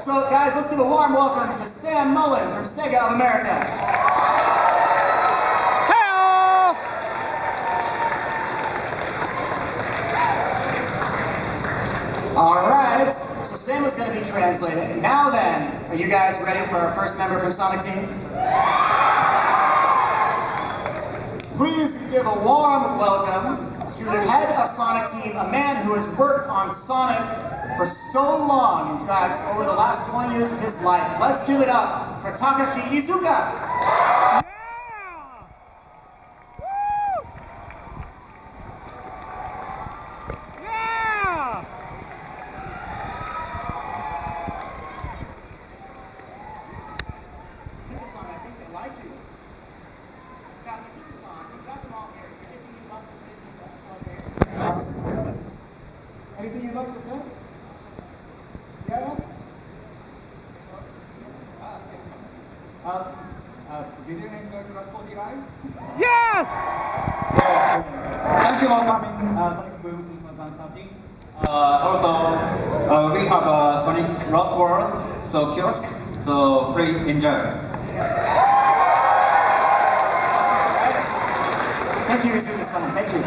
So guys, let's give a warm welcome to Sam Mullen from Sega of America. Hello! Alright, so Sam is going to be translating. Now then, are you guys ready for our first member from Sonic Team? Please give a warm welcome to the head of Sonic Team, a man who has worked on Sonic for so long, in fact, over the last 20 years of his life. Let's give it up for Takashi Iizuka! Anything you'd like to say? Yeah? Did you enjoy Class 40 Live? Yes! Thank you for coming, Sonic Boom 2013. Also, we have Sonic Lost World, so kiosk, so please enjoy. Yes. Thank you, Iizuka-san. Thank you.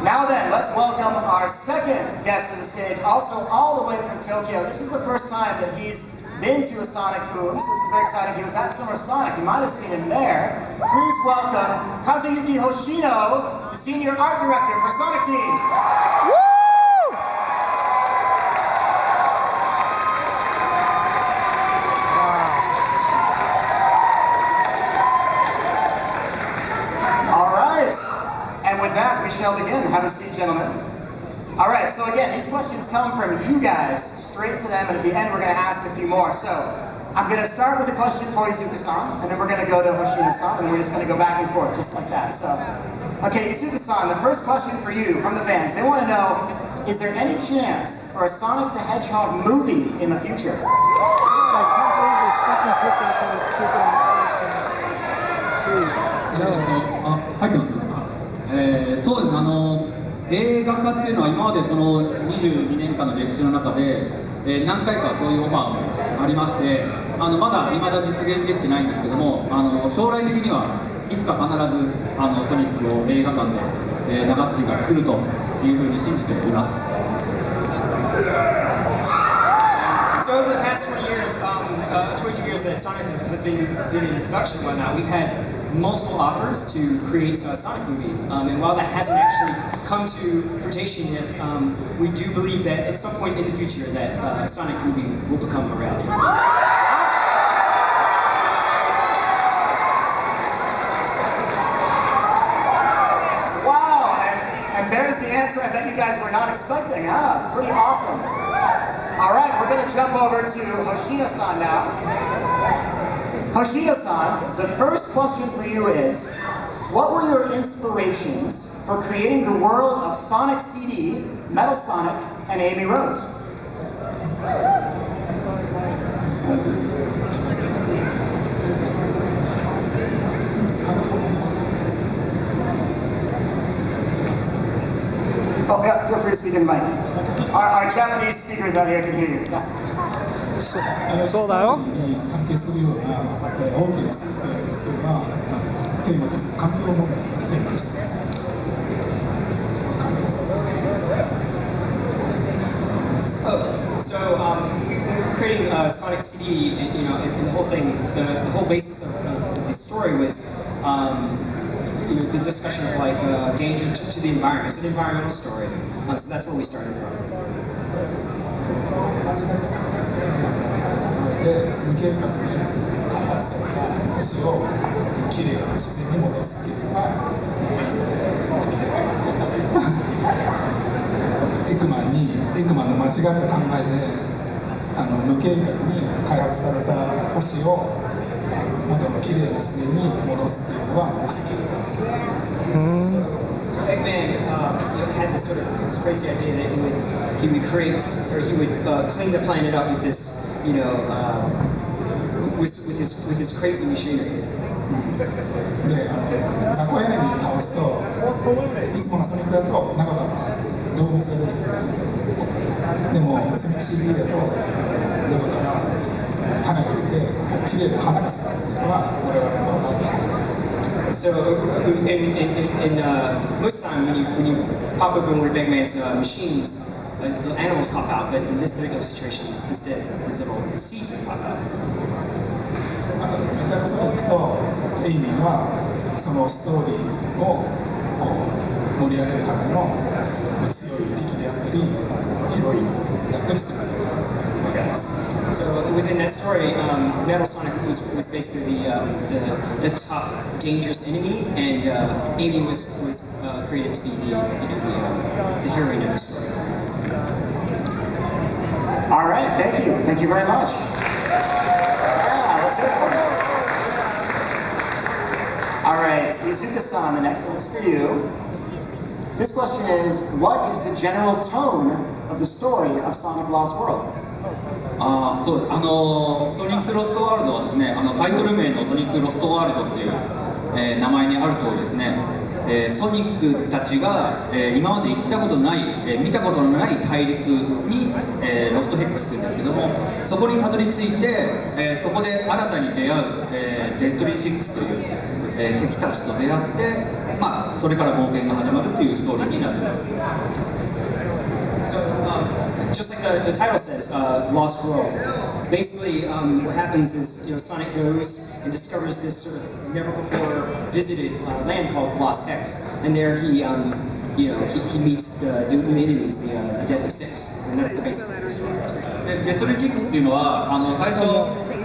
Now then, let's welcome our second guest to the stage, also all the way from Tokyo. This is the first time that he's been to a Sonic Boom, so this is very exciting. He was at Summer Sonic. You might have seen him there. Please welcome Kazuyuki Hoshino, the Senior Art Director for Sonic Team. Woo! And with that, we shall begin. Have a seat, gentlemen. All right, so again, these questions come from you guys, straight to them, and at the end, we're going to ask a few more. So, I'm going to start with a question for Iizuka-san, and then we're going to go to Hoshino-san, and we're just going to go back and forth, just like that. So, okay, Iizuka-san, the first question for you from the fans. They want to know, is there any chance for a Sonic the Hedgehog movie in the future?そうですね、映画化っていうのは今までこの22年間の歴史の中で、何回かそういうオファーもありまして、まだ実現できてないんですけども、将来的にはいつか必ずソニックを映画館で、流す日が来るというふうに信じています。So over the past 22 years that Sonic has been in production and whatnot, we've had multiple offers to create a Sonic movie. And while that hasn't actually come to fruition yet, we do believe that at some point in the future that a Sonic movie will become a reality. Wow, and there's the answer I bet you guys were not expecting, huh? Pretty awesome. All right, we're going to jump over to Hoshino-san now. Hoshino-san, the first question for you is, what were your inspirations for creating the world of Sonic CD, Metal Sonic, and Amy Rose? Oh, yeah, feel free to speak in the mic. Our Japanese speakers out here can hear you. Yeah. そうだよ。関係するような大きな設定としては、テーマとして環境問題をテーマにしています。So we're creating Sonic CD, and and the whole thing, the whole basis of the story was, the discussion of like danger to the environment. It's an environmental story, so that's where we started from. で無計画に開発された星をきれいな自然に戻すっていうのがエクマンの間違った考えで無計画に開発された星を元のきれいな自然に戻すっていうのが目的だった。So Eggman had this crazy idea that he would create, or he would clean the planet up with this, with his crazy machinery. で、ザコエネミー倒すといつものソニックだと中から動物が出てくる。でもソニック CD だと中から綺麗な花が咲くっていうのは我々のアートのこと。 So most time when you pop open one of Eggman's machines, the animals pop out. But in this particular situation, instead, these little seeds would pop out. あとメタルソニックとエイミーはそのストーリーをこう盛り上げるための強い敵であったりヒロインだったりするわけです。 So within that story, Metal Sonic was basically the tough, dangerous enemy, and Amy was created to be the heroine of the story. All right, thank you very much. Yeah, let's hear it for you. All right, Iizuka-san, the next one's for you. This question is, what is the general tone of the story of Sonic Lost World? そう、ソニックロストワールドはですね、タイトル名のソニックロストワールドっていう、名前にある通りですね、ソニックたちが、今まで行ったことのない、見たことのない大陸に、ロストヘックスっていうんですけども、そこにたどり着いて、そこで新たに出会う、デッドリー6という、敵たちと出会って、まあ、それから冒険が始まるというストーリーになっています。 So, just like the title says, Lost World. Basically, what happens is, Sonic goes and discovers this sort of never before visited land called Lost Hex, and there he meets the new enemies, the Deadly Six, and that's the basis of the story. デッドリー6っていうのは最初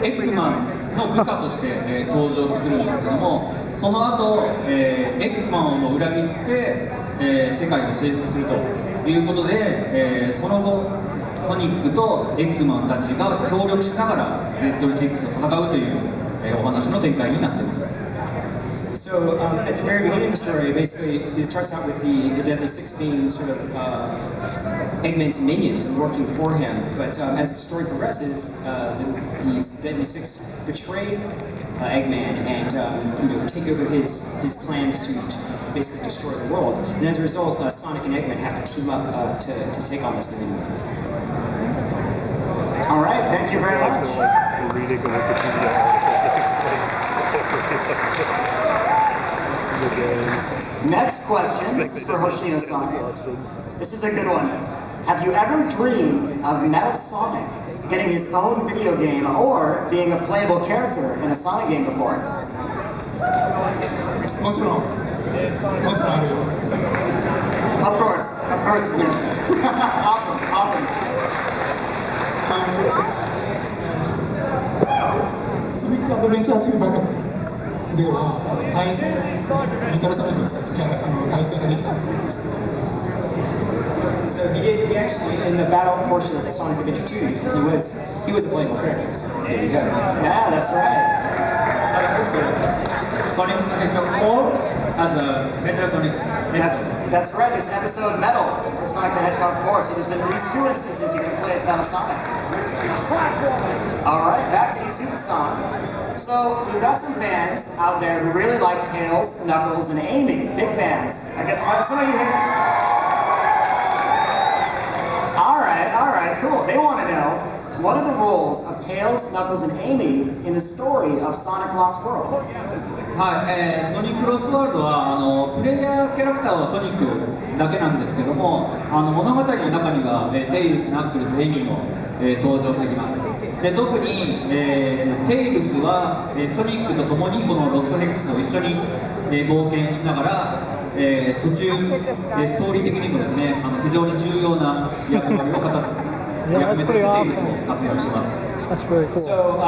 エッグマンの部下として、登場してくるんですけども、その後、エッグマンを裏切って、世界を征服するということで、その後ソニックとエッグマンたちが協力しながらデッドリー6と戦うという、お話の展開になっています。 So at the very beginning of the story, basically it starts out with the Deadly Six being sort of Eggman's minions and working for him. But as the story progresses, these Deadly Six betray Eggman and take over his plans to basically destroy the world. And as a result, Sonic and Eggman have to team up to take on this new enemy. All right, thank you very much. Reading a Wikipedia article that explains the story. Next question, this is for Hoshino-san. This is a good one. Have you ever dreamed of Metal Sonic getting his own video game or being a playable character in a Sonic game before? もちろんあるよ。 Of course, it's meant. Awesome. ソニックアドベンチャー2バトルではメタルソニックを使って対戦ができたと思うんですけど。 So he actually, in the battle portion of Sonic Adventure 2, he was a playable character. So there you go. Yeah, that's right. Sonic Adventure 4 as a Metal Sonic. That's right. There's episode Metal for Sonic the Hedgehog 4, so there's been at least 2 instances you can play as Metal Sonic. All right, back to Iizuka-san. So we've got some fans out there who really like Tails, Knuckles, and Amy. Big fans. I guess some of you here. All right, cool. They want to know, what are the roles of Tails, Knuckles, and Amy in the story of Sonic Lost World? はい、ソニックロストワールドはプレイヤーキャラクターはソニックだけなんですけども、物語の中には、テイルス、ナックルズ、エミも、登場してきます。で特に、テイルスは、ソニックと共にこのロストヘックスを一緒に、冒険しながら、途中、ストーリー的にもですね、非常に重要な役割を果たす役目としてテイルスも活躍します。That's very cool. So,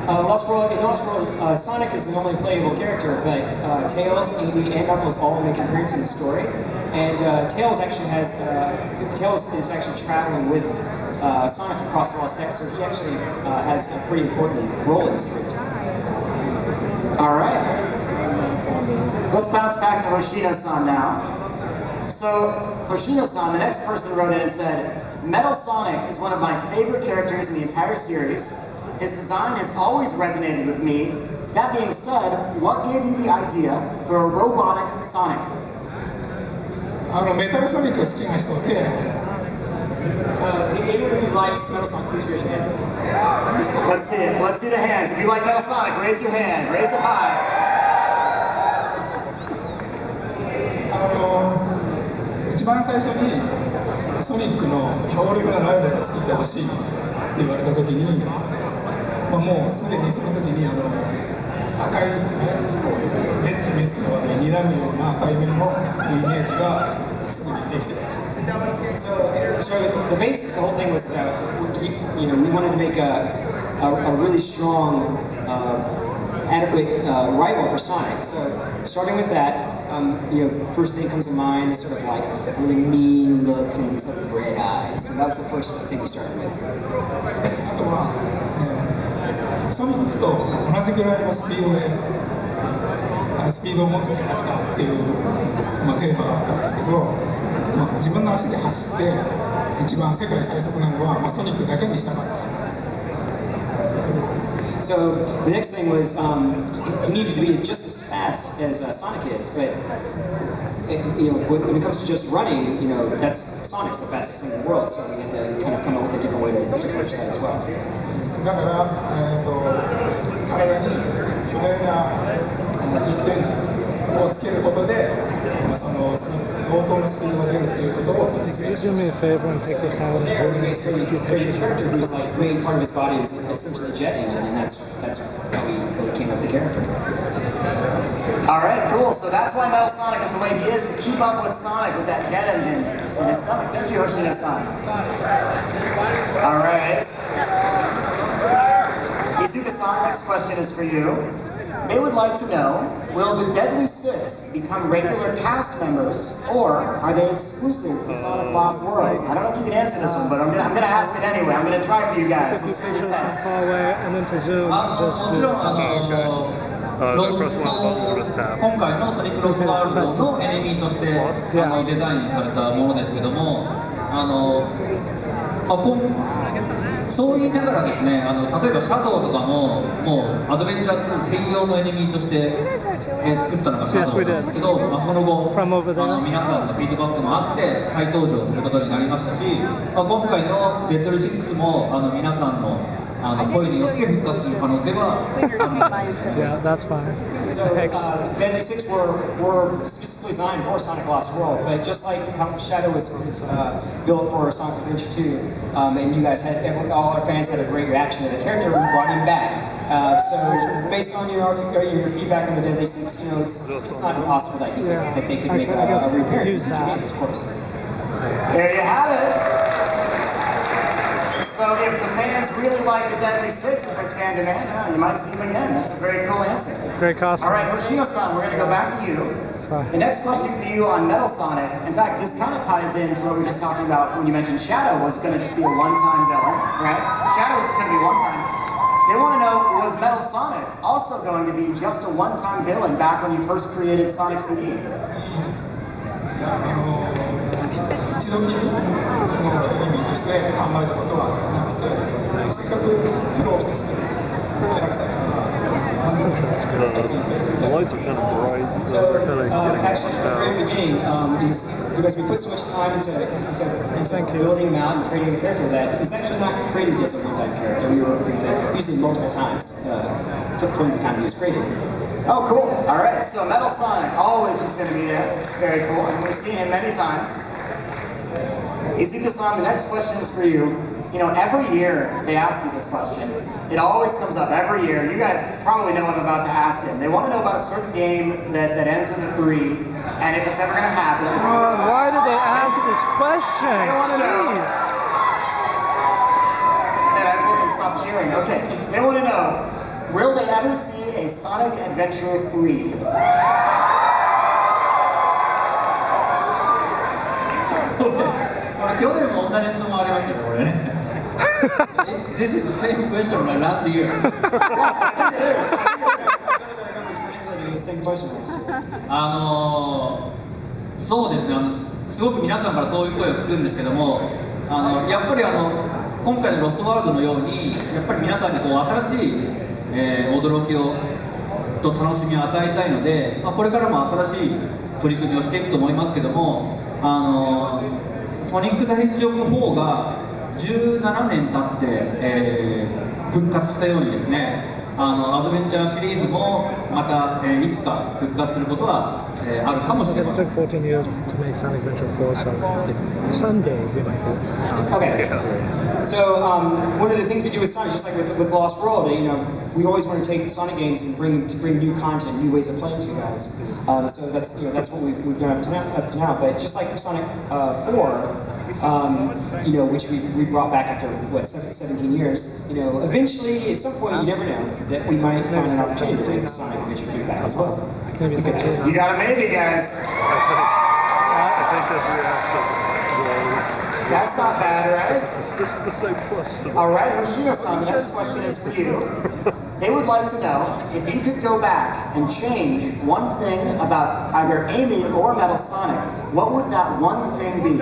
in Lost World, Sonic is the only playable character, but Tails, Amy, and Knuckles all make an appearance in the story. And Tails is actually traveling with Sonic across the Lost Hex, so he actually has a pretty important role in the story. All right. Let's bounce back to Hoshino-san now. So, Hoshino-san, the next person wrote in and said, Metal Sonic is one of my favorite characters in the entire series. His design has always resonated with me. That being said, what gave you the idea for a robotic Sonic? メタルソニックが好きな人で、Anyone who likes Metal Sonic, please raise your hand. Let's see it. Let's see the hands. If you like Metal Sonic, raise your hand. Raise it high. 一番最初にソニックの強力なライバルを作ってほしいって言われた時に、もうすでにその時に赤い、目つきの悪い睨むような赤い目のイメージがすぐにできてました。So the basis, the whole thing was that we wanted to make a really strong, adequate rival for Sonic. So starting with that, first thing comes to mind is sort of like really mean look and sort of red eyes. So that was the first thing we started with. あとは、ソニックと同じぐらいのスピードを持つキャラクターっていう、テーマがあったんですけど、自分の足で走って一番世界最速なのは、ソニックだけにしたかった。So the next thing was he needed to be just as fast as Sonic is, but when it comes to just running, that's Sonic's the fastest thing in the world. So we had to kind of come up with a different way to approach that as well. だから、体に巨大なジェットエンジンをつけることで、そのソニックと同等のスピードが出るっていうことを実現し Do ま me し a favor and take this out and There, we zoom basically created a character whose main part of his body is essentially a jet engine, and that's how we came up with the character. Alright, cool. So that's why Metal Sonic is the way he is, to keep up with Sonic with that jet engine in his stomach. Thank you, Hoshino-san. Alright. Iizuka-san, next question is for you. They would like to know, will the Deadly Six become regular cast members, or are they exclusive to Sonic Lost World? I don't know if you can answer this one, but I'm gonna ask it anyway. I'm gonna try for you guys. If you Let's see what it picture from says. far away and then to zoom, も just ち do ろんロ press ス one button to just tap. 今回のソニックロスワールドのエネミーとしてデザインされたものですけども、そう言いながらですね、例えばシャドウとかももうアドベンチャー2専用のエネミーとして、作ったのがシャドウなんですけど、その後皆さんのフィードバックもあって再登場することになりましたし、今回のデッドリ6も皆さんの声によって復活する可能性はあるんですね。Yeah, that's fine. So Deadly Six were specifically designed for Sonic Lost World, but just like how Shadow was built for Sonic Adventure 2, and you guys all our fans had a great reaction to the character, we brought him back. So based on your feedback on the Deadly Six, it's not impossible that they could make a reappearance in future games, of course. There you have it. So if the fans really like the Deadly Six, if there's fan demand, you might see them again. That's a very cool answer. Great costume. All right, Hoshino-san, we're going to go back to you. Sorry. The next question for you on Metal Sonic, in fact, this kind of ties into what we were just talking about when you mentioned Shadow was going to just be a one-time villain, right? Shadow was just going to be one-time. They want to know, was Metal Sonic also going to be just a one-time villain back when you first created Sonic CD? 一度きりのエネミーとして考えたことはなくて、せっかく苦労して作るキャラクターだから何度も使っていってみたいな。 The lights are kind of bright, so So we're kind of getting actually, from the very beginning, is because we put so much time into building him out and creating a character that it was actually not created as a one-time character. We were hoping to use it multiple times from the time he was created. Oh, cool. All right, so Metal Sonic always was going to be there. Very cool, and we've seen him many times. Iizuka-san, the next question is for you. Every year they ask you this question. It always comes up every year. You guys probably know what I'm about to ask him. They want to know about a certain game that ends with a 3, and if it's ever going to happen. Why did they ask this question? They want to know. Jeez. And I told them stop cheering. Okay, they want to know, will they ever see a Sonic Adventure 3? 去年も同じ質問ありましたよ、これね。This is the same question like last year. Yes, I think it is. Translating the same question. そうですね、すごく皆さんからそういう声を聞くんですけども、やっぱり今回のロストワールドのように、やっぱり皆さんに新しい、驚きと楽しみを与えたいので、これからも新しい取り組みをしていくと思いますけども、ソニック・ザ・ヘッジホッグ4が17年経って、復活したようにですね、アドベンチャーシリーズもまた、いつか復活することは、あるかもしれま It せん。 took 14 years to make Sonic Adventure 4, so someday we might get Sonic. Okay. So one of the things we do with Sonic, just like with Lost World, you know, we always want to take Sonic games and bring new content, new ways of playing to you guys. So that's what we've done up to now. But just like Sonic 4. Which we brought back after 17 years. Eventually, at some point, you never know that we might find an opportunity to bring Sonic Adventure 3 back as well. Maybe it's You got a maybe, guys. I think this reaction was... That's not bad, right? This is the same question. All right, Hoshino-san, the next question is for you. They would like to know if you could go back and change one thing about either Amy or Metal Sonic, what would that one thing be?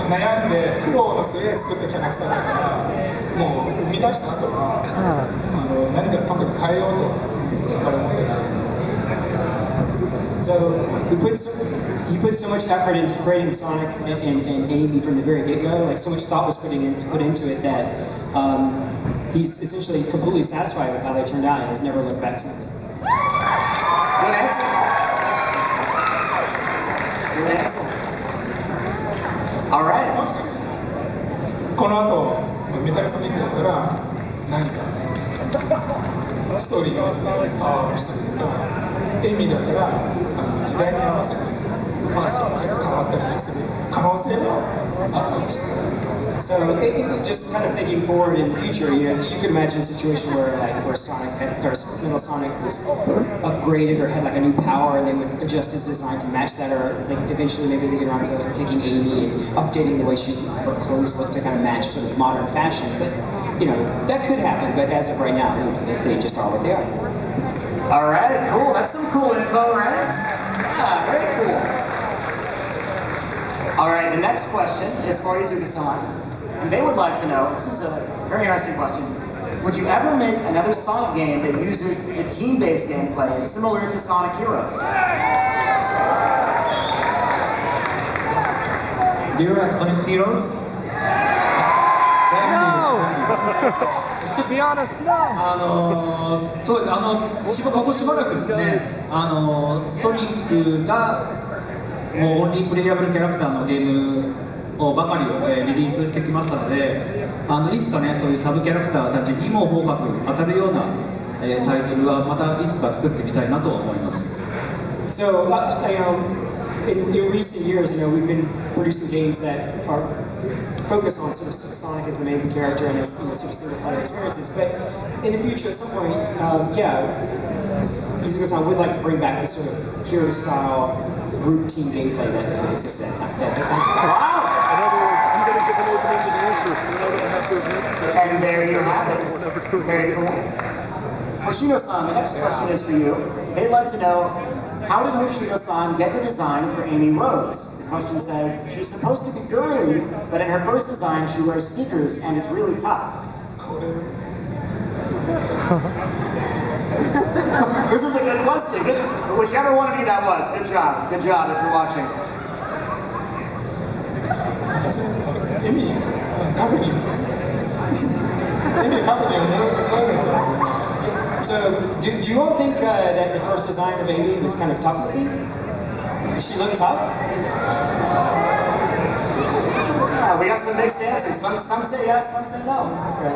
悩んで苦労の末作ったキャラクターだからもう生み出した後は何か特に変えようとあれ思ってないです。 So he put so much effort into creating Sonic and Amy from the very get-go. Like so much thought was put into it that he's essentially completely satisfied with how they turned out and has never looked back since. Good answer. Good answer. All right. もしかしてこの後メタルソニックだったら何かストーリーがですねパワーアップしたりとかエミだったら時代に合わせてファッションがちょっと変わったりする可能性はあるかもしれない。 So just kind of thinking forward in the future, you could imagine a situation where Little Sonic was upgraded or had like a new power, and they would adjust his design to match that, or like eventually maybe they get around to taking Amy and updating the way her clothes look to kind of match sort of modern fashion. But that could happen. But as of right now, they just are what they are. All right, cool. That's some cool info, right? Yeah, very cool. All right, the next question is for Iizuka-san. And they would like to know, this is a very interesting question, would you ever make another Sonic game that uses a team-based gameplay similar to Sonic Heroes? Do you like Sonic Heroes? No! To be honest, no! そうです。ここしばらくですね、ソニックがもうオンリープレイヤブルキャラクターのゲームばかりをリリースしてきましたので、いつかね、そういうサブキャラクターたちにもフォーカス当たるようなタイトルはまたいつか作ってみたいなと思います。So, in recent years, we've been producing games that are focused on sort of Sonic as the main character and as sort of single-player experiences. But in the future, at some point, Iizuka-san would like to bring back this sort of hero-style group team gameplay that exists at that time. Wow! In other words, I'm going to give an opening to the answer, so I don't have to admit that. And there you have it. Very cool. Hoshino-san, the next question is for you. They'd like to know, how did Hoshino-san get the design for Amy Rose? The question says, she's supposed to be girly, but in her first design she wears sneakers and is really tough. This is a good question. Whichever one of you that was, good job. Good job if you're watching. エミカフに思うのか So, do you all think that the first design of Amy was kind of tough looking? Did she look tough? Yeah, we got some mixed answers. Some say yes, some say no. Okay.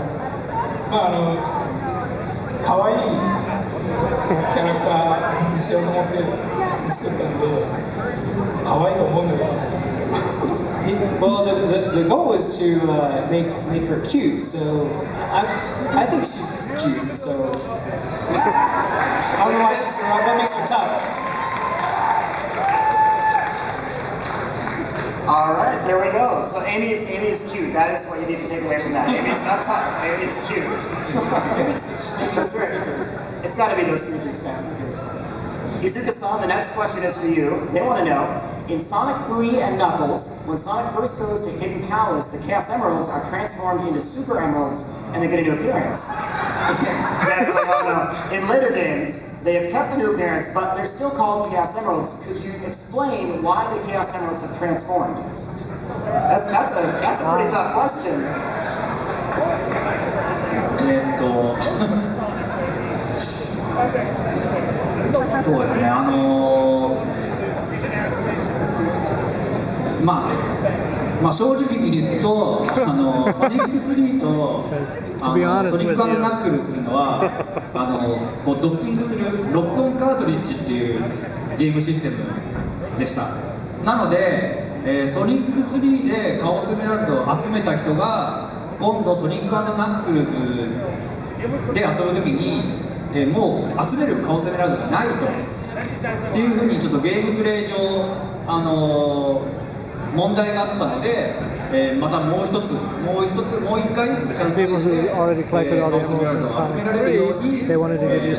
可愛いキャラクターにしようと思って作ったんで可愛いと思うんだけど Well, the goal was to make her cute, so I think she's cute. So I don't know why what makes her tough. All right, there we go. So Amy is cute. That is what you need to take away from that. Amy's not tough. Amy's cute. Maybe it's That's the right. sneakers. It's got to be those sneakers, Sam. Iizuka-san, the next question is for you. They want to know, in Sonic 3 and Knuckles, when Sonic first goes to Hidden Palace, the Chaos Emeralds are transformed into Super Emeralds, and they get a new appearance. That's like, oh no. In later games, they have kept the new appearance, but they're still called Chaos Emeralds. Could you explain why the Chaos Emeralds have transformed? That's a pretty tough question. そうですね、まあ正直に言うと、ソニック3とソニック&ナックルっていうのはこうドッキングするロックオンカートリッジっていうゲームシステムでした。なので、ソニック3でカオスエメラルドを集めた人が今度ソニック&ナックルズで遊ぶときに、もう集めるカオスエメラルドがないとっていうふうにちょっとゲームプレイ上問題があったので、またもう一回スペシャルステージでカオスエメラルドを集められるように、ス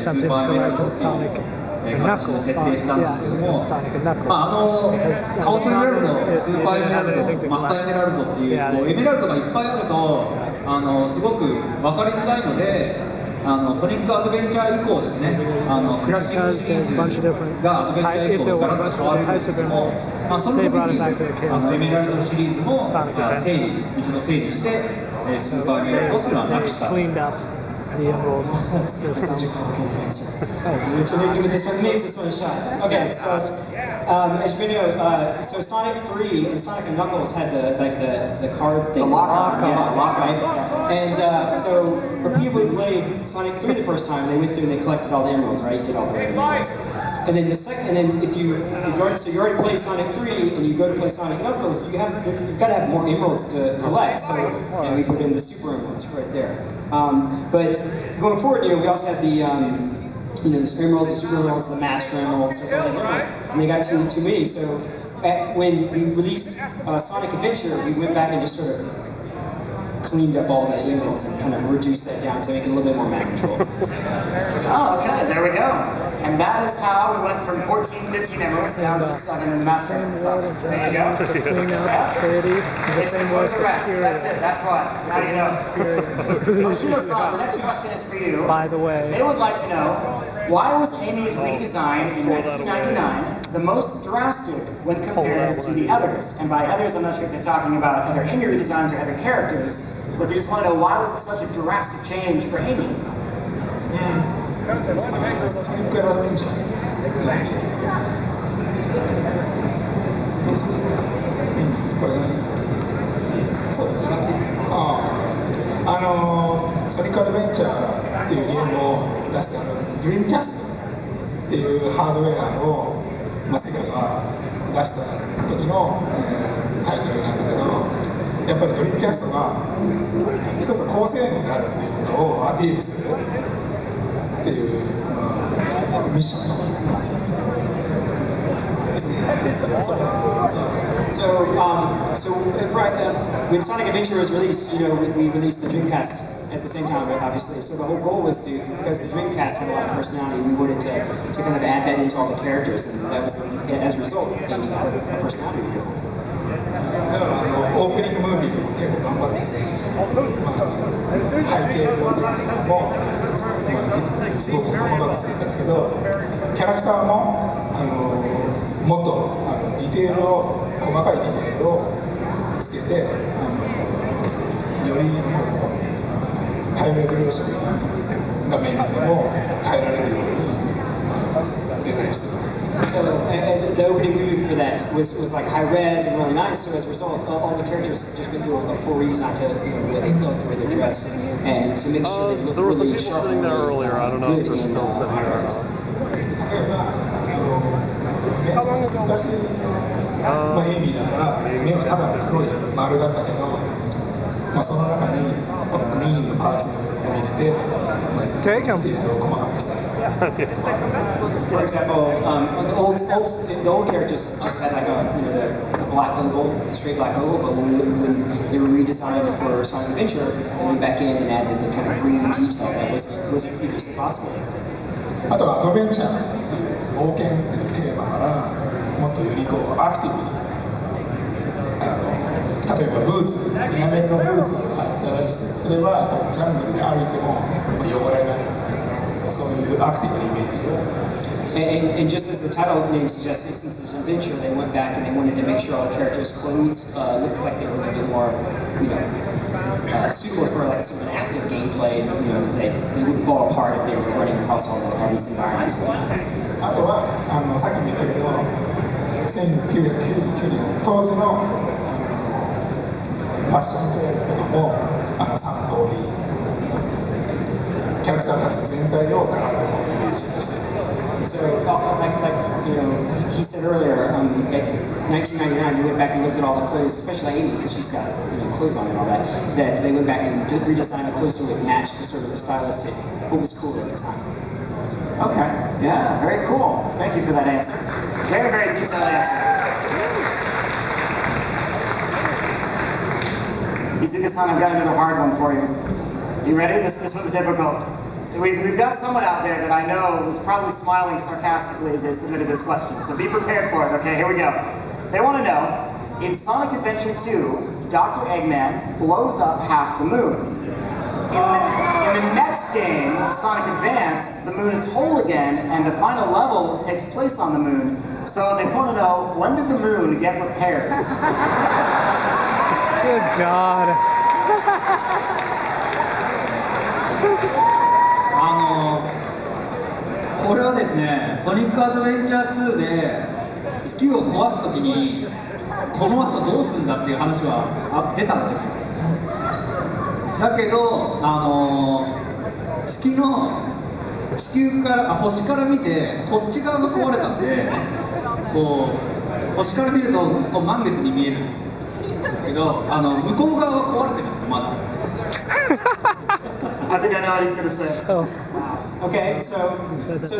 ーパーエメラルドっていう形に設定したんですけども、カオスエメラルド、スーパーエメラルド、マスターエメラルドっていう、こうエメラルドがいっぱいあるとすごく分かりづらいので、ソニックアドベンチャー以降ですね、クラシックシリーズがアドベンチャー以降ガラッと変わるんですけども、その時にエメラルドシリーズも一度整理して、スーパーエメラルドっていうのはなくした。Which will give this one a shot. Okay, so as you may know, so Sonic 3 and Sonic and Knuckles had the card thing. The lock-on, yeah, lock-on. And so for people who played Sonic 3 the first time, they went through and they collected all the emeralds, right? You get all the red emeralds. And then if you already played Sonic 3 and you go to play Sonic Knuckles, you've got to have more emeralds to collect. So we put in the super emeralds right there. But going forward, we also had the there's emeralds, the super emeralds, the master emeralds, there's all these emeralds, and they got too many. So when we released Sonic Adventure, we went back and just sort of cleaned up all the emeralds and kind of reduced that down to make it a little bit more manageable. Oh, okay, there we go. And that is how we went from 14, 15 emeralds down to 7 master emeralds. So, there you go. It's been put to rest. That's it. That's why. Now you know. Hoshino-san, the next question is for you. By the way, they would like to know, why was Amy's redesign in 1999 the most drastic when compared to the others? And by others, I'm not sure if they're talking about other Amy redesigns or other characters, but they just want to know, why was it such a drastic change for Amy? ソニックアドベンチャーこれそうソニックアドベンチャーっていうゲームを出してドリームキャストっていうハードウェアを、セガが出した時の、タイトルなんだけど、やっぱりドリームキャストが一つ高性能であるっていうことをアピールするっていう、ミッション。So when Sonic Adventure was released, we released the Dreamcast at the same time, obviously. So the whole goal was to, because the Dreamcast had a lot of personality, we wanted to kind of add that into all the characters, and that was, as a result, Amy got a personality because of it. だからオープニングムービーでも結構頑張って作るんですよ。背景の部分とかも、すごく細かく作ったんだけど、キャラクターももっとディテールを細かいディテールをつけて、よりハイレゾリューションな画面でも耐えられるようにデザインしてます。So and the opening movie for that was like high res and really nice. So as a result, all the characters just went through a full redesign to the way they looked, the way they dressed, and to make sure they looked really sharp. There was some people sitting there earlier. I don't know if they're still sitting there. 昔、エイミーだから目はただの黒い丸だったけど、その中にこのグリーンのパーツを入れて、ディテールを細かくしたり。For example, the old characters just had like the black oval, the straight black oval, but when they were redesigned for Sonic Adventure, they went back in and added the kind of green detail that wasn't previously possible. あとはアドベンチャーっていう冒険っていうテーマからもっとよりアクティブに例えばブーツ、エナメルのブーツを履いたりすればジャングルで歩いても汚れない。そういうアクティブなイメージを作りました。 And just as the title name suggests, since it's an adventure, they went back and they wanted to make sure all the characters' clothes looked like they were a little bit more, suitable for like sort of an active gameplay. They wouldn't fall apart if they were running across all these environments. あとはさっきも言ったけど1999年当時のファッショントレンドとかも参考にキャラクターたち全体をガラッとイメージしています。 So, he said earlier, at 1999, they went back and looked at all the clothes, especially Amy, because she's got clothes on and all that. That they went back and redesigned the clothes so it matched the sort of the stylistic, what was cool at the time. Okay, yeah, very cool. Thank you for that answer. Very, very detailed answer. Iizuka-san, I've got another hard one for you. You ready? This one's difficult. We've got someone out there that I know was probably smiling sarcastically as they submitted this question, so be prepared for it, okay? Here we go. They want to know, in Sonic Adventure 2, Dr. Eggman blows up half the moon. In the next game, Sonic Advance, the moon is whole again, and the final level takes place on the moon. So they want to know, when did the moon get repaired? Good God. これはですね、ソニックアドベンチャー2で月を壊すときにこの後どうするんだっていう話は出たんですよ。だけど月の地球から星から見てこっち側が壊れたんでこう星から見るとこう満月に見えるんですけど向こう側は壊れてるんですよまだ。I think I know what he's going to say. Okay, so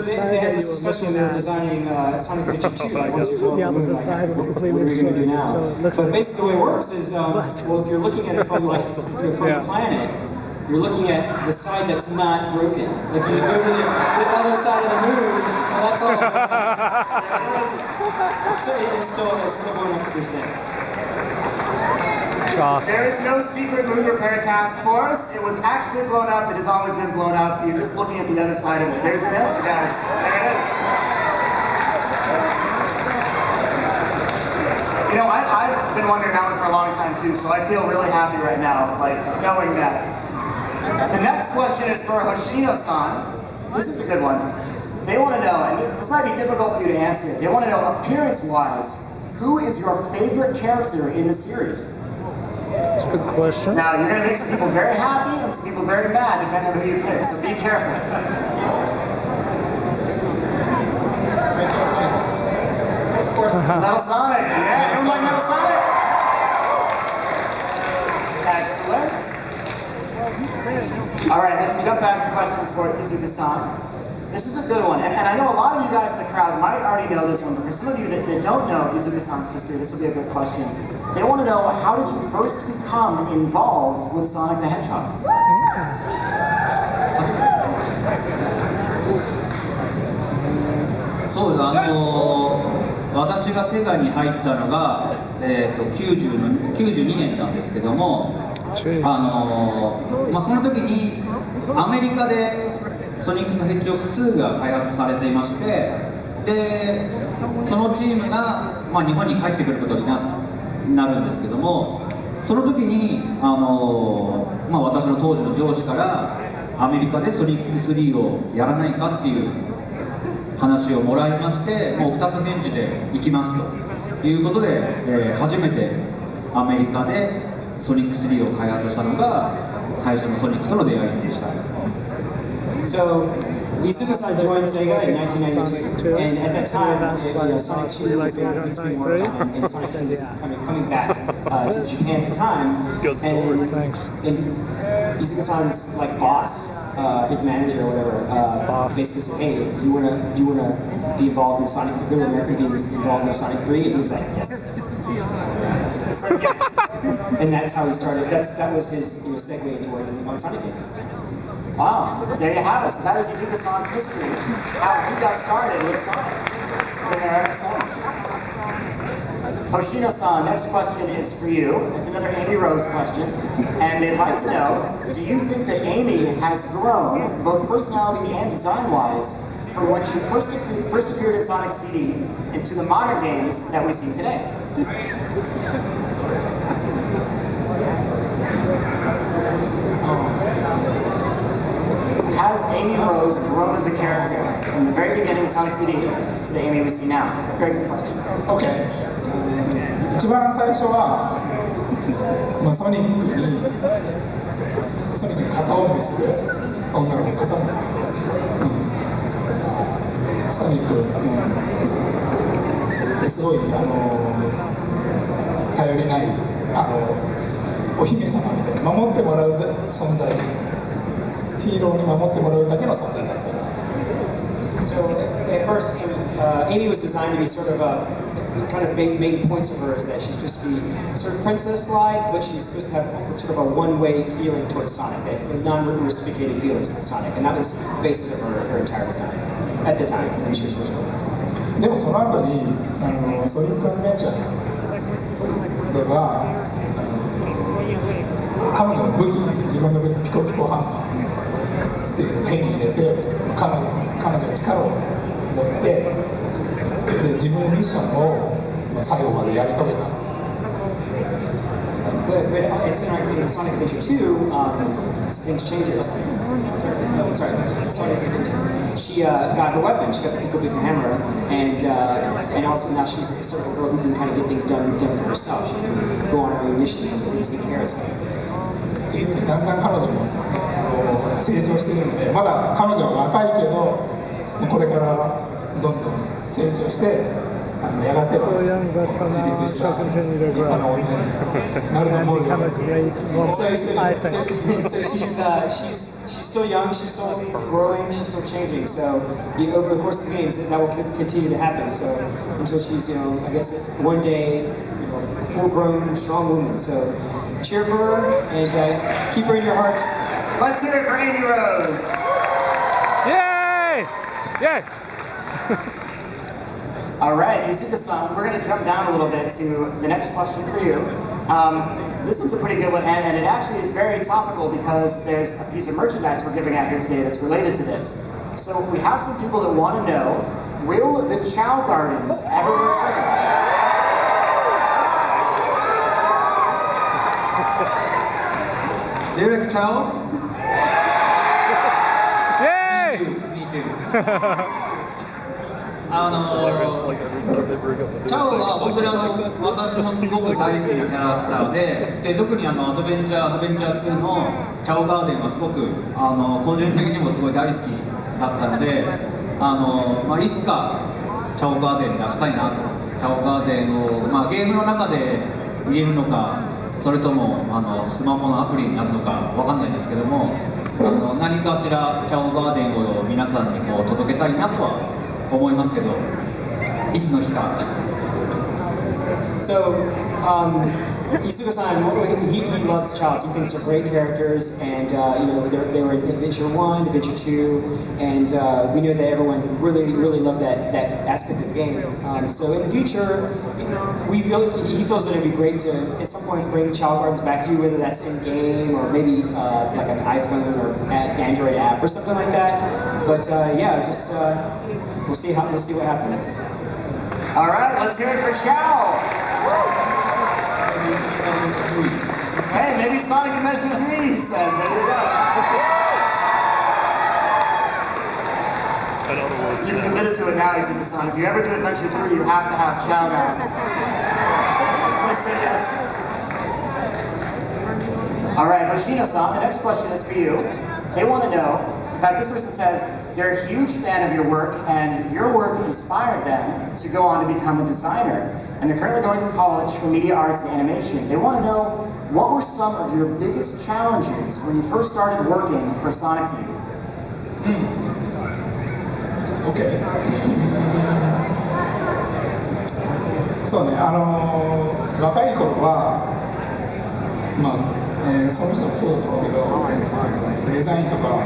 they had this discussion when they were designing Sonic Adventure 2. Like, once you go on the moon, like, what are we going to do now? But basically, the way it works is, well, if you're looking at it from like from the planet, you're looking at the side that's not broken. Like you go to the other side of the moon, well, that's all. It's still going up to this day. Awesome. There is no secret moon repair task force. It was actually blown up. It has always been blown up. You're just looking at the other side of it. There's your answer, guys. There it is. I've been wondering that one for a long time too, so I feel really happy right now, like knowing that. The next question is for Hoshino-san. This is a good one. They want to know, and this might be difficult for you to answer. They want to know, appearance-wise, who is your favorite character in the series? That's a good question. Now, you're going to make some people very happy and some people very mad, depending on who you pick, so be careful. Metal Sonic. Yeah, everyone like Metal Sonic? Excellent. All right, let's jump back to questions for Iizuka-san. This is a good one, and I know a lot of you guys in the crowd might already know this one, but for some of you that don't know Iizuka-san's history, this will be a good question. They want to know, how did you first become involved with Sonic the Hedgehog? そうです。私がセガに入ったのが、92年なんですけども、その時にアメリカでソニックスヘッジホッグ2が開発されていまして、でそのチームが、日本に帰ってくることになるんですけども、その時に私の当時の上司からアメリカでソニック3をやらないかっていう話をもらいまして、もう2つ返事で行きますということで、初めてアメリカでソニック3を開発したのが最初のソニックとの出会いでした。 So, Iizuka-san joined Sega in 1992, and at that time, Sonic 2 was being worked on, and Sonic 2 was coming back to Japan at the time. Good story. And Iizuka-san's boss, his manager or whatever, basically said, "Hey, do you wanna be involved in Sonic 3? Good American be involved in Sonic 3?" And he was like, "Yes." Yes. And that's how he started. That was his segue into working on Sonic games. Wow, there you have it. So that is Iizuka-san's history, how he got started with Sonic. Been there ever since. Hoshino-san, next question is for you. It's another Amy Rose question. And they'd like to know, do you think that Amy has grown, both personality and design-wise, from when she first appeared in Sonic CD into the modern games that we see today? Has Amy Rose grown as a character from the very beginning of Sonic CD to the Amy we see now? Very good question. OK 一番最初は、ソニックに片思いする女の子片思い、ソニック、すごい頼りないお姫様みたいに守ってもらう存在、ヒーローに守ってもらうだけの存在だった。 So at first, Amy was designed to be sort of a kind of main points of her is that she's supposed to be sort of princess-like, but she's supposed to have sort of a one-way feeling towards Sonic, that non-reciprocating feelings towards Sonic, and that was the basis of her entire design at the time when she was first born. でもその後にソニックアドベンチャーでは彼女の武器、自分の武器ピコピコハンマーっていうのを手に入れて彼女の力を持ってで自分のミッションを最後までやり遂げた。But it's in Sonic Adventure 2, some things changed. Sorry, Sonic Adventure. She got her weapon. She got the Pico Pico hammer, and also now she's sort of a girl who can kind of get things done for herself. She can go on her own missions and really take care of stuff. っていうふうにだんだん彼女も成長しているので、まだ彼女は若いけど、これからどんどん成長して、やがては自立した立派な女になると思うよ。So she's still young, she's still growing, she's still changing. So over the course of the games, that will continue to happen. So until she's, I guess one day, full-grown, strong woman. So cheer for her and keep her in your hearts. Let's hear it for Amy Rose. Yay! Yay! All right, Iizuka-san, we're going to jump down a little bit to the next question for you. This one's a pretty good one, and it actually is very topical because there's a piece of merchandise we're giving out here today that's related to this. So we have some people that want to know, will the Chow Gardens ever return? Do you like Chow? Yay! Me too. チャオは本当に私もすごく大好きなキャラクターで特にアドベンチャー2のチャオガーデンはすごく個人的にもすごい大好きだったのでいつかチャオガーデン出したいなと。チャオガーデンを、ゲームの中で見えるのかそれともスマホのアプリになるのかわかんないですけども何かしらチャオガーデンを皆さんに届けたいなとは思いますけど、いつの日か。So, Iizuka-san, he loves Chows. He thinks they're great characters, and they were in Adventure 1, Adventure 2, and we know that everyone really loved that aspect of the game. So in the future, he feels that it'd be great to at some point bring Chow Gardens back to you, whether that's in game or maybe like an iPhone or Android app or something like that. But we'll see what happens. All right, let's hear it for Chow. Hey, maybe Sonic Adventure 3, he says. There you go. You've committed to it now, Iizuka-san. If you ever do Adventure 3, you have to have Chow now. I'm going to say yes. All right, Hoshino-san, the next question is for you. They want to know, in fact, this person says they're a huge fan of your work, and your work inspired them to go on to become a designer. And they're currently going to college for media arts and animation. They want to know, what were some of your biggest challenges when you first started working for Sonic Team? OK そうね、若い頃はその人もそうだと思うけどデザインとか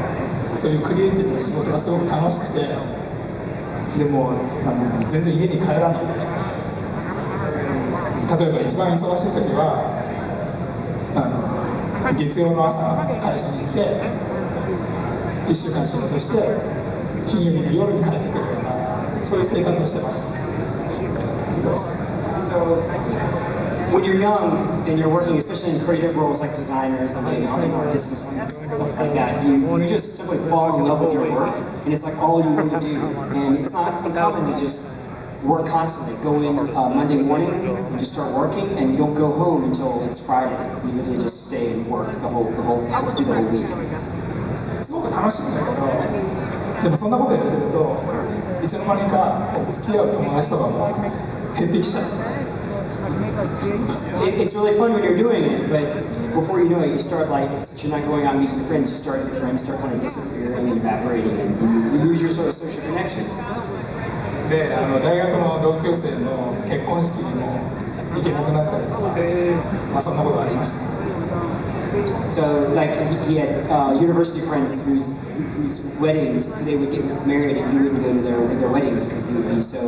そういうクリエイティブな仕事がすごく楽しくてでも全然家に帰らないで例えば一番忙しい時は月曜の朝会社に行って1週間仕事して金曜日の夜に帰ってくるようなそういう生活をしてました。So, when you're young and you're working, especially in creative roles like designers and artists and stuff like that, you just simply fall in love with your work, and it's like all you want to do. And it's not uncommon to just work constantly. Go in Monday morning and just start working, and you don't go home until it's Friday. You literally just stay and work through the whole week. すごく楽しいんだけど、でもそんなことやってるといつの間にか付き合う友達とかも減ってきちゃう。It's really fun when you're doing it, but before you know it, you start like, since you're not going out meeting your friends, your friends start kind of disappearing and evaporating, and you lose your sort of social connections. で、大学の同級生の結婚式にも行けなくなったりとか、まあそんなことありました。So, like, he had university friends whose weddings, they would get married and he wouldn't go to their weddings because he would be so,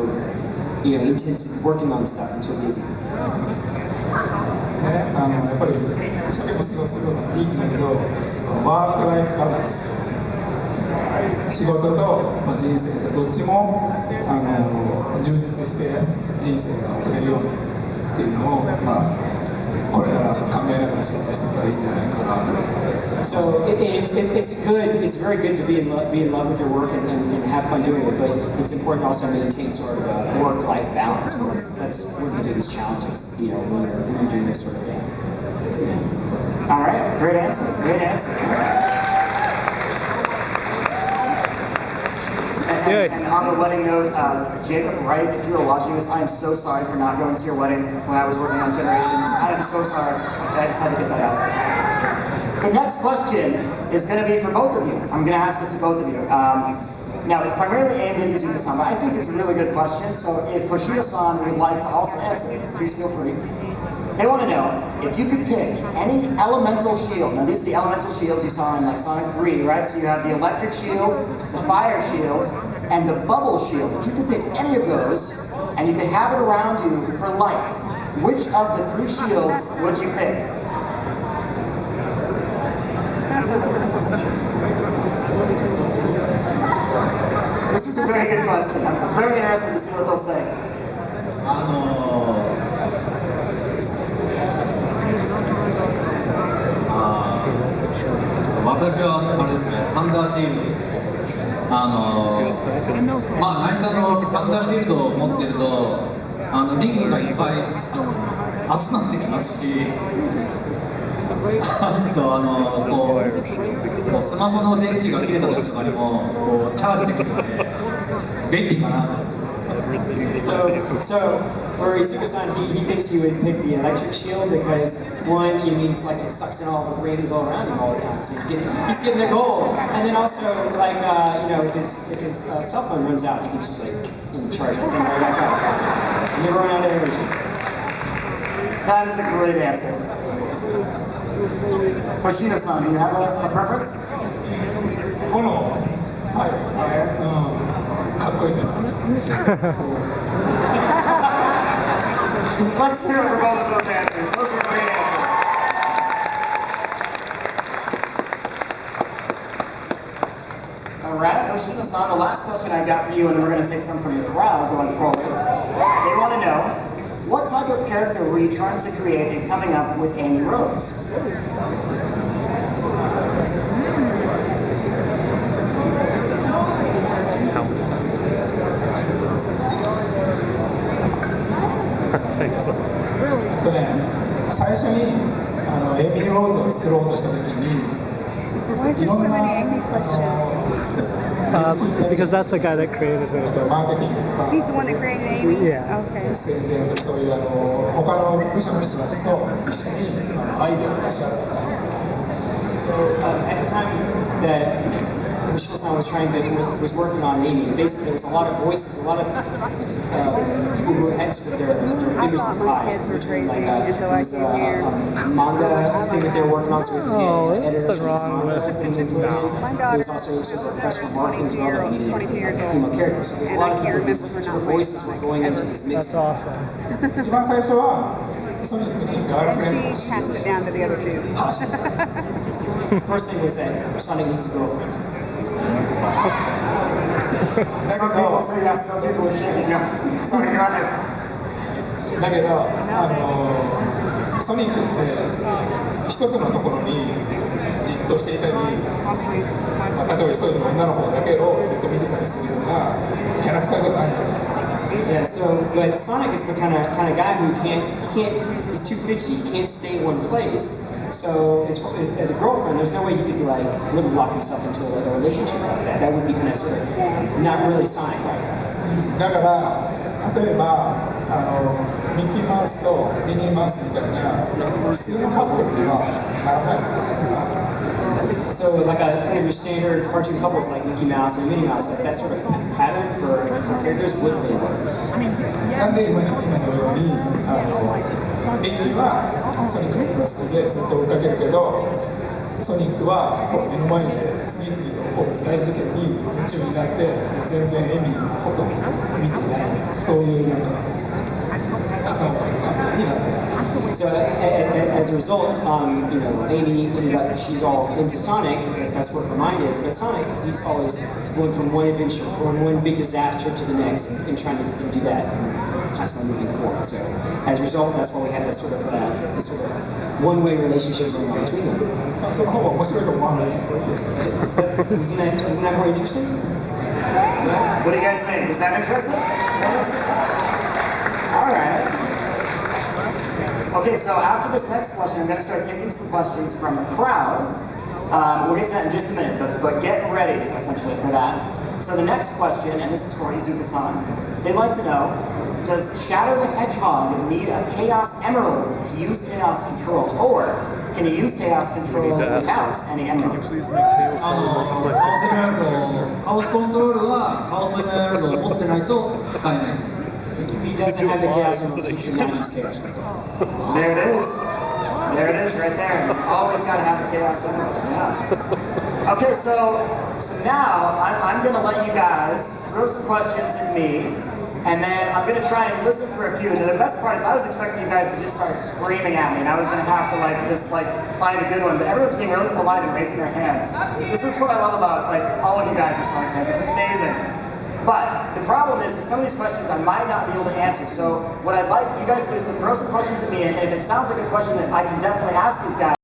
intense working on stuff and so busy. やっぱり一生懸命過ごすのもいいんだけど、ワークライフバランス、仕事と、人生とどっちも充実して人生が送れるようにっていうのを、これから考えながら仕事していったらいいんじゃないかなと。So it's very good to be in love with your work and have fun doing it, but it's important also to maintain sort of a work-life balance. That's one of the biggest challenges, when you're doing this sort of thing. All right, great answer. And on the wedding note, Jacob Wright, if you were watching this, I am so sorry for not going to your wedding when I was working on Generations. I am so sorry. Okay, I just had to get that out. The next question is going to be for both of you. I'm going to ask it to both of you. Now, it's primarily aimed at Iizuka-san, but I think it's a really good question, so if Hoshino-san would like to also answer it, please feel free. They want to know, if you could pick any elemental shield, now these are the elemental shields you saw in like Sonic 3, right? So you have the electric shield, the fire shield, and the bubble shield. If you could pick any of those, and you could have it around you for life, which of the three shields would you pick? This is a very good question. I'm very interested to see what they'll say. 私はあれですね、サンダーシールドですね。成さんのサンダーシールドを持ってると、リングがいっぱい集まってきますし、あとこうスマホの電池が切れた時とかにもこうチャージできるので便利かなと。So for Iizuka-san, he thinks he would pick the electric shield because one, it means like it sucks in all the rings all around him all the time, so he's getting the goal. And then also like if his cell phone runs out, he can just charge the thing right back up. Never run out of energy. That is a great answer. Hoshino-san, do you have a preference? Fire. かっこいいかな。Let's hear it for both of those answers. Those were great answers. All right, Hoshino-san, the last question I've got for you, and then we're going to take some from the crowd going forward. They want to know, what type of character were you trying to create in coming up with Amy Rose? Thanks. 最初にエミー・ローズを作ろうとした時にいろんな because that's the guy that created her. マーケティングとか He's the one that created Amy? Yeah. Okay. 宣伝とかそういう他の部署の人たちと一緒にアイデアを出し合って。 So at the time that Hoshino-san was working on Amy. And basically, there was a lot of voices, a lot of people who had sort of their fingers in the pie. Between like a manga thing that they were working on, so we could get editors from this manga and input in. There was also sort of professional marketing as well that needed female characters. So there's a lot of people whose sort of voices were going into this mix. That's awesome. 一番最初はソニックにガールフレンドを She passed it down to the other two. First thing they said, Sonic needs a girlfriend. Some people say yes, some people say no. Sorry, go ahead. だけどソニックって一つのところにじっとしていたり、例えば一人の女の子だけをずっと見てたりするようなキャラクターじゃないよね。Yeah, so but Sonic is the kind of guy who he's too fidgety, he can't stay in one place. So as a girlfriend, there's no way he could like really lock himself into a relationship like that. That would be kind of sort of not really Sonic-like. だから例えばミッキーマウスとミニーマウスみたいな普通のカップルっていうのはならないんじゃないかな。So like a kind of your standard cartoon couples like Mickey Mouse and Minnie Mouse, like that sort of pattern for characters wouldn't really work. なんで今のようにミニーはソニックのことが好きでずっと追いかけるけどソニックはもう目の前で次々と起こる大事件に夢中になってもう全然エミのことを見ていないそういうなんか片思いの関係になってる。So as a result, Amy ended up, she's all into Sonic, that's what her mind is, but Sonic, he's always going from one adventure, from one big disaster to the next, and trying to do that, constantly moving forward. So as a result, that's why we have this sort of one-way relationship going on between them. その方が面白いと思わない。 Isn't that more interesting? What do you guys think? Is that interesting? All right. Okay, so after this next question, I'm going to start taking some questions from the crowd. We'll get to that in just a minute, but get ready, essentially, for that. So the next question, and this is for Iizuka-san, they'd like to know, does Shadow the Hedgehog need a Chaos Emerald to use Chaos Control, or can he use Chaos Control without any emeralds? カオスコントロールはカオスエメラルドを持ってないと使えないです。 If he doesn't have the Chaos Emeralds, he cannot use Chaos Control. There it is. There it is right there. He's always got to have the Chaos Emerald. Yeah. Okay, so now I'm going to let you guys throw some questions at me, and then I'm going to try and listen for a few. And the best part is I was expecting you guys to just start screaming at me, and I was going to have to just find a good one. But everyone's being really polite and raising their hands. This is what I love about all of you guys. It's amazing. But the problem is that some of these questions I might not be able to answer. So what I'd like you guys to do is to throw some questions at me, and if it sounds like a question that I can definitely ask these guys,